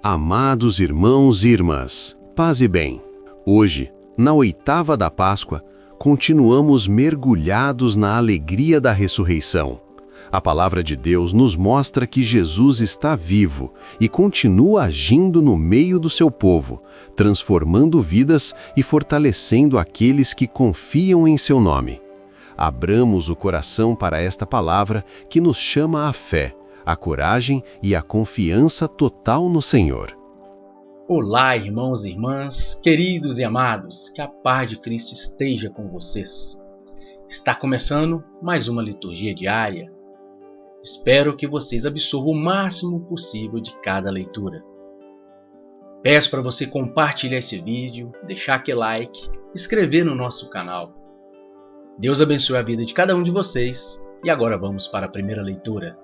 Amados irmãos e irmãs, paz e bem. Hoje, na oitava da Páscoa, continuamos mergulhados na alegria da ressurreição. A palavra de Deus nos mostra que Jesus está vivo e continua agindo no meio do seu povo, transformando vidas e fortalecendo aqueles que confiam em seu nome. Abramos o coração para esta palavra que nos chama à fé, a coragem e a confiança total no Senhor. Olá, irmãos e irmãs, queridos e amados, que a paz de Cristo esteja com vocês. Está começando mais uma liturgia diária. Espero que vocês absorvam o máximo possível de cada leitura. Peço para você compartilhar esse vídeo, deixar aquele like, inscrever no nosso canal. Deus abençoe a vida de cada um de vocês e agora vamos para a primeira leitura.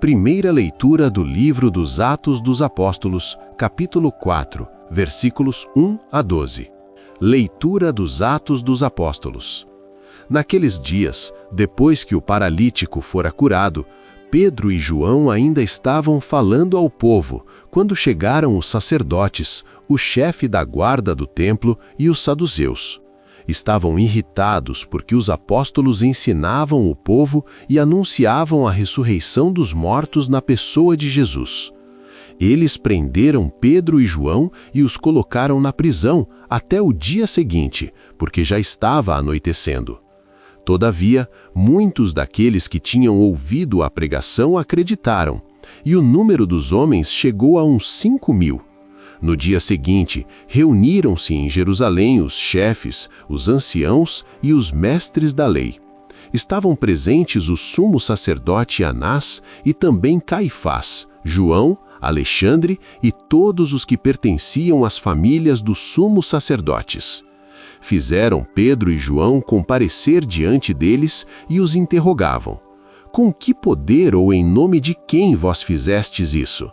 Primeira leitura do livro dos Atos dos Apóstolos, capítulo 4, versículos 1 a 12. Leitura dos Atos dos Apóstolos. Naqueles dias, depois que o paralítico fora curado, Pedro e João ainda estavam falando ao povo, quando chegaram os sacerdotes, o chefe da guarda do templo e os saduceus. Estavam irritados porque os apóstolos ensinavam o povo e anunciavam a ressurreição dos mortos na pessoa de Jesus. Eles prenderam Pedro e João e os colocaram na prisão até o dia seguinte, porque já estava anoitecendo. Todavia, muitos daqueles que tinham ouvido a pregação acreditaram, e o número dos homens chegou a uns 5.000. No dia seguinte, reuniram-se em Jerusalém os chefes, os anciãos e os mestres da lei. Estavam presentes o sumo sacerdote Anás e também Caifás, João, Alexandre e todos os que pertenciam às famílias dos sumos sacerdotes. Fizeram Pedro e João comparecer diante deles e os interrogavam: Com que poder ou em nome de quem vós fizestes isso?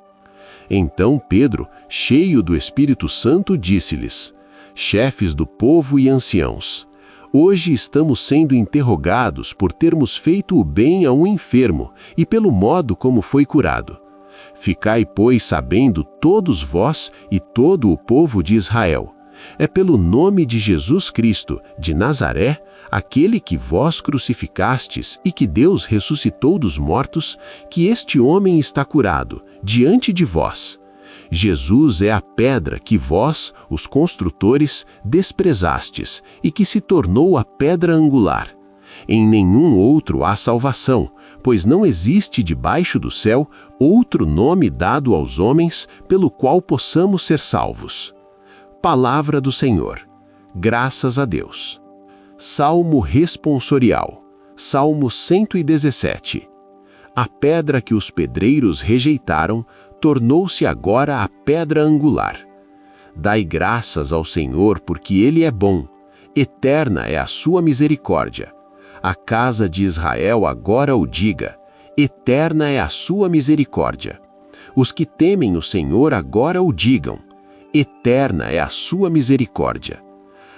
Então Pedro, cheio do Espírito Santo, disse-lhes: Chefes do povo e anciãos, hoje estamos sendo interrogados por termos feito o bem a um enfermo e pelo modo como foi curado. Ficai, pois, sabendo todos vós e todo o povo de Israel. É pelo nome de Jesus Cristo, de Nazaré, aquele que vós crucificastes e que Deus ressuscitou dos mortos, que este homem está curado, diante de vós. Jesus é a pedra que vós, os construtores, desprezastes e que se tornou a pedra angular. Em nenhum outro há salvação, pois não existe debaixo do céu outro nome dado aos homens pelo qual possamos ser salvos. Palavra do Senhor. Graças a Deus. Salmo responsorial. Salmo 117. A pedra que os pedreiros rejeitaram tornou-se agora a pedra angular. Dai graças ao Senhor porque Ele é bom. Eterna é a sua misericórdia. A casa de Israel agora o diga. Eterna é a sua misericórdia. Os que temem o Senhor agora o digam. Eterna é a sua misericórdia.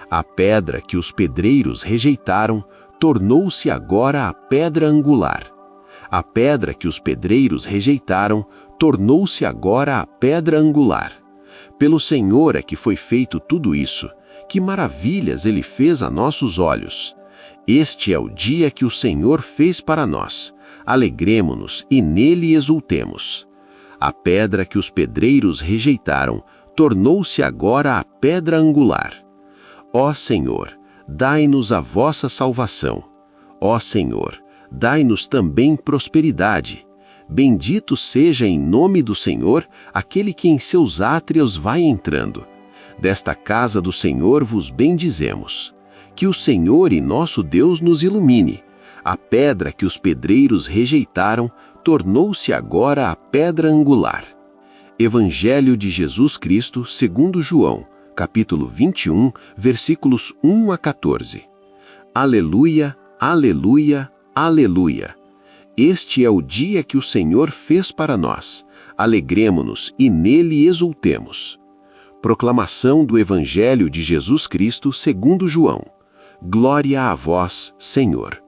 A pedra que os pedreiros rejeitaram tornou-se agora a pedra angular. A pedra que os pedreiros rejeitaram tornou-se agora a pedra angular. Pelo Senhor é que foi feito tudo isso. Que maravilhas Ele fez a nossos olhos. Este é o dia que o Senhor fez para nós. Alegremo-nos e nele exultemos. A pedra que os pedreiros rejeitaram tornou-se agora a pedra angular. Ó Senhor, dai-nos a vossa salvação. Ó Senhor, dai-nos também prosperidade. Bendito seja em nome do Senhor aquele que em seus átrios vai entrando. Desta casa do Senhor vos bendizemos. Que o Senhor e nosso Deus nos ilumine. A pedra que os pedreiros rejeitaram tornou-se agora a pedra angular. Evangelho de Jesus Cristo segundo João, capítulo 21, versículos 1 a 14. Aleluia, aleluia, aleluia. Este é o dia que o Senhor fez para nós. Alegremo-nos e nele exultemos. Proclamação do Evangelho de Jesus Cristo segundo João. Glória a vós, Senhor.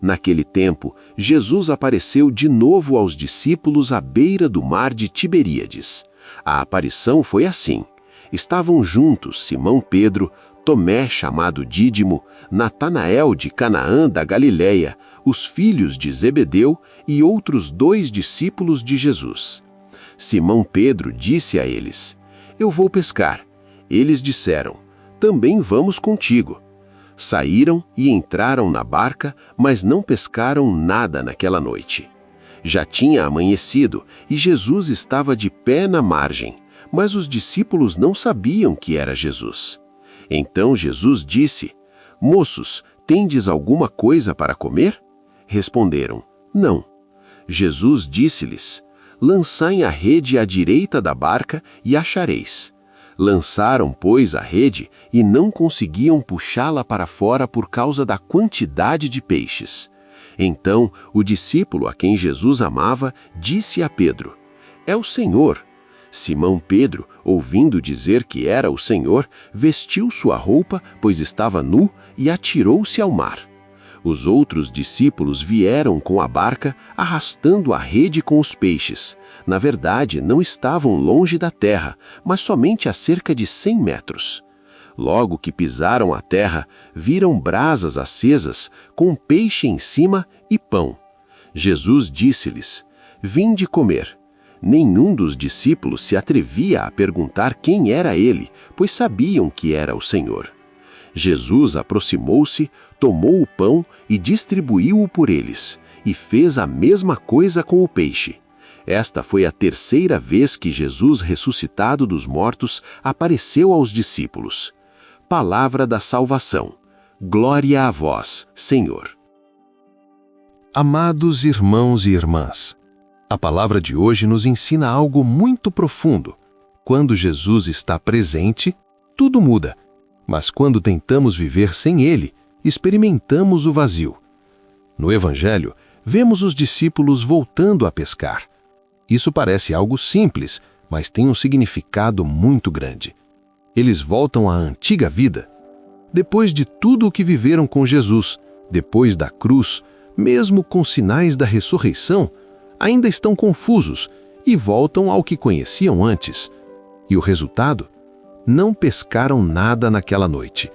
Naquele tempo, Jesus apareceu de novo aos discípulos à beira do mar de Tiberíades. A aparição foi assim. Estavam juntos Simão Pedro, Tomé, chamado Dídimo, Natanael de Canaã da Galileia, os filhos de Zebedeu e outros 2 discípulos de Jesus. Simão Pedro disse a eles: Eu vou pescar. Eles disseram: Também vamos contigo. Saíram e entraram na barca, mas não pescaram nada naquela noite. Já tinha amanhecido e Jesus estava de pé na margem, mas os discípulos não sabiam que era Jesus. Então Jesus disse: Moços, tendes alguma coisa para comer? Responderam: Não. Jesus disse-lhes: Lançai a rede à direita da barca e achareis. Lançaram, pois, a rede e não conseguiam puxá-la para fora por causa da quantidade de peixes. Então, o discípulo a quem Jesus amava disse a Pedro: É o Senhor. Simão Pedro, ouvindo dizer que era o Senhor, vestiu sua roupa, pois estava nu, e atirou-se ao mar. Os outros discípulos vieram com a barca, arrastando a rede com os peixes. Na verdade, não estavam longe da terra, mas somente a cerca de 100 metros. Logo que pisaram a terra, viram brasas acesas, com peixe em cima e pão. Jesus disse-lhes: Vinde comer. Nenhum dos discípulos se atrevia a perguntar quem era ele, pois sabiam que era o Senhor. Jesus aproximou-se, tomou o pão e distribuiu-o por eles, e fez a mesma coisa com o peixe. Esta foi a 3ª vez que Jesus, ressuscitado dos mortos, apareceu aos discípulos. Palavra da salvação. Glória a vós, Senhor. Amados irmãos e irmãs, a palavra de hoje nos ensina algo muito profundo. Quando Jesus está presente, tudo muda. Mas quando tentamos viver sem Ele, experimentamos o vazio. No Evangelho, vemos os discípulos voltando a pescar. Isso parece algo simples, mas tem um significado muito grande. Eles voltam à antiga vida. Depois de tudo o que viveram com Jesus, depois da cruz, mesmo com sinais da ressurreição, ainda estão confusos e voltam ao que conheciam antes. E o resultado? Não pescaram nada naquela noite.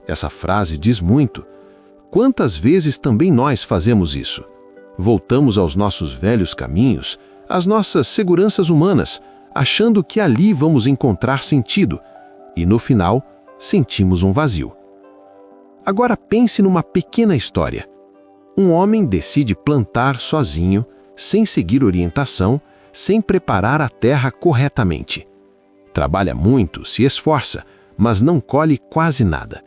Essa frase diz muito. Quantas vezes também nós fazemos isso? Voltamos aos nossos velhos caminhos, às nossas seguranças humanas, achando que ali vamos encontrar sentido, e no final, sentimos um vazio. Agora pense numa pequena história. Um homem decide plantar sozinho, sem seguir orientação, sem preparar a terra corretamente. Trabalha muito, se esforça, mas não colhe quase nada.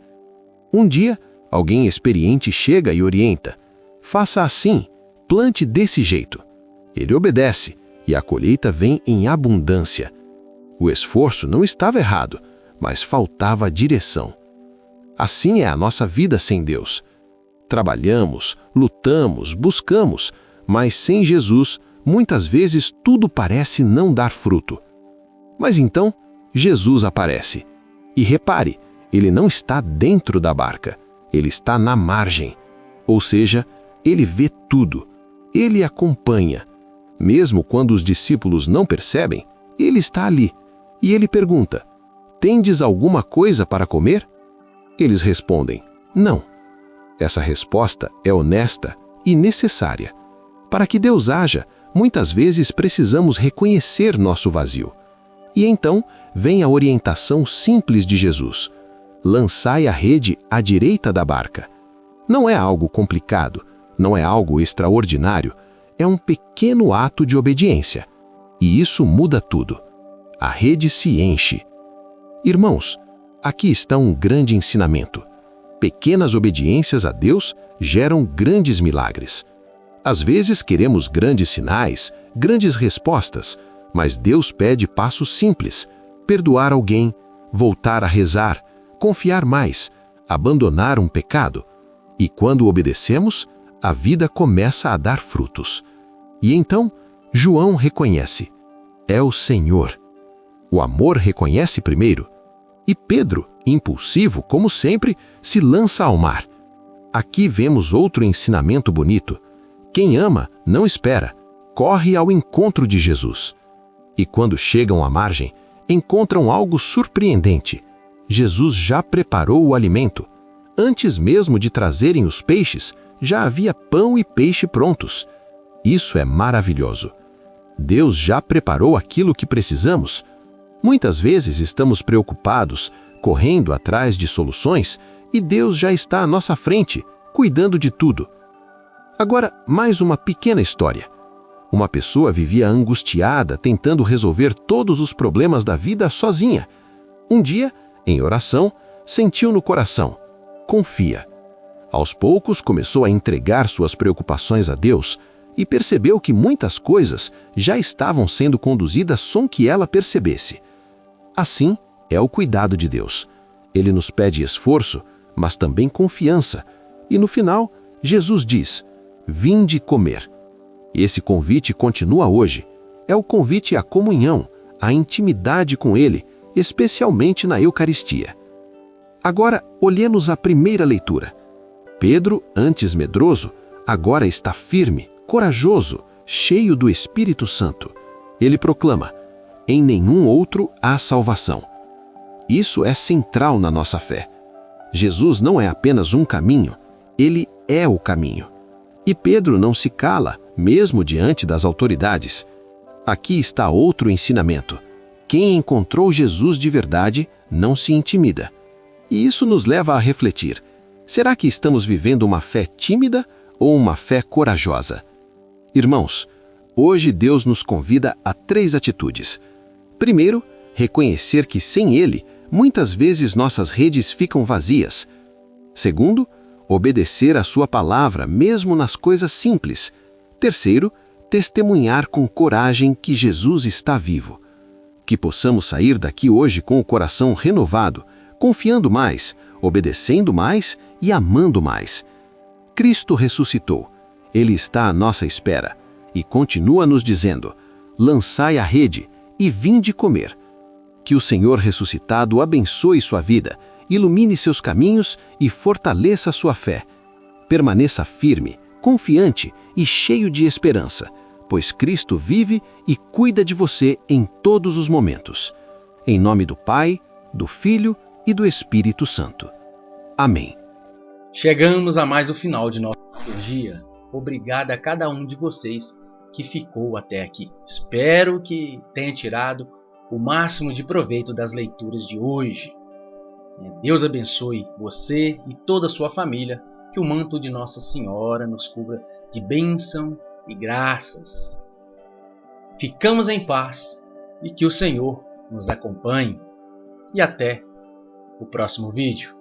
Um dia, alguém experiente chega e orienta: faça assim, plante desse jeito. Ele obedece e a colheita vem em abundância. O esforço não estava errado, mas faltava direção. Assim é a nossa vida sem Deus. Trabalhamos, lutamos, buscamos, mas sem Jesus, muitas vezes tudo parece não dar fruto. Mas então, Jesus aparece. E repare, ele não está dentro da barca, ele está na margem. Ou seja, ele vê tudo, ele acompanha. Mesmo quando os discípulos não percebem, ele está ali. E ele pergunta: tendes alguma coisa para comer? Eles respondem: não. Essa resposta é honesta e necessária. Para que Deus haja, muitas vezes precisamos reconhecer nosso vazio. E então vem a orientação simples de Jesus: lançai a rede à direita da barca. Não é algo complicado, não é algo extraordinário, é um pequeno ato de obediência. E isso muda tudo. A rede se enche. Irmãos, aqui está um grande ensinamento. Pequenas obediências a Deus geram grandes milagres. Às vezes queremos grandes sinais, grandes respostas, mas Deus pede passos simples: perdoar alguém, voltar a rezar, confiar mais, abandonar um pecado. E quando obedecemos, a vida começa a dar frutos. E então, João reconhece: é o Senhor. O amor reconhece primeiro. E Pedro, impulsivo como sempre, se lança ao mar. Aqui vemos outro ensinamento bonito. Quem ama, não espera, corre ao encontro de Jesus. E quando chegam à margem, encontram algo surpreendente. Jesus já preparou o alimento. Antes mesmo de trazerem os peixes, já havia pão e peixe prontos. Isso é maravilhoso. Deus já preparou aquilo que precisamos. Muitas vezes estamos preocupados, correndo atrás de soluções, e Deus já está à nossa frente, cuidando de tudo. Agora, mais uma pequena história. Uma pessoa vivia angustiada, tentando resolver todos os problemas da vida sozinha. Um dia, em oração, sentiu no coração: confia. Aos poucos, começou a entregar suas preocupações a Deus e percebeu que muitas coisas já estavam sendo conduzidas sem que ela percebesse. Assim é o cuidado de Deus. Ele nos pede esforço, mas também confiança. E no final, Jesus diz: vinde comer. Esse convite continua hoje. É o convite à comunhão, à intimidade com Ele, especialmente na Eucaristia. Agora, olhemos a primeira leitura. Pedro, antes medroso, agora está firme, corajoso, cheio do Espírito Santo. Ele proclama: em nenhum outro há salvação. Isso é central na nossa fé. Jesus não é apenas um caminho, ele é o caminho. E Pedro não se cala, mesmo diante das autoridades. Aqui está outro ensinamento. Quem encontrou Jesus de verdade não se intimida. E isso nos leva a refletir: será que estamos vivendo uma fé tímida ou uma fé corajosa? Irmãos, hoje Deus nos convida a 3 atitudes. Primeiro, reconhecer que sem Ele, muitas vezes nossas redes ficam vazias. Segundo, obedecer a sua palavra mesmo nas coisas simples. Terceiro, testemunhar com coragem que Jesus está vivo. Que possamos sair daqui hoje com o coração renovado, confiando mais, obedecendo mais e amando mais. Cristo ressuscitou. Ele está à nossa espera e continua nos dizendo: lançai a rede e vinde comer. Que o Senhor ressuscitado abençoe sua vida, ilumine seus caminhos e fortaleça sua fé. Permaneça firme, confiante e cheio de esperança, pois Cristo vive e cuida de você em todos os momentos. Em nome do Pai, do Filho e do Espírito Santo. Amém. Chegamos a mais o final de nossa liturgia. Obrigado a cada um de vocês que ficou até aqui. Espero que tenha tirado o máximo de proveito das leituras de hoje. Deus abençoe você e toda a sua família. Que o manto de Nossa Senhora nos cubra de bênção e graças. Ficamos em paz e que o Senhor nos acompanhe. E até o próximo vídeo.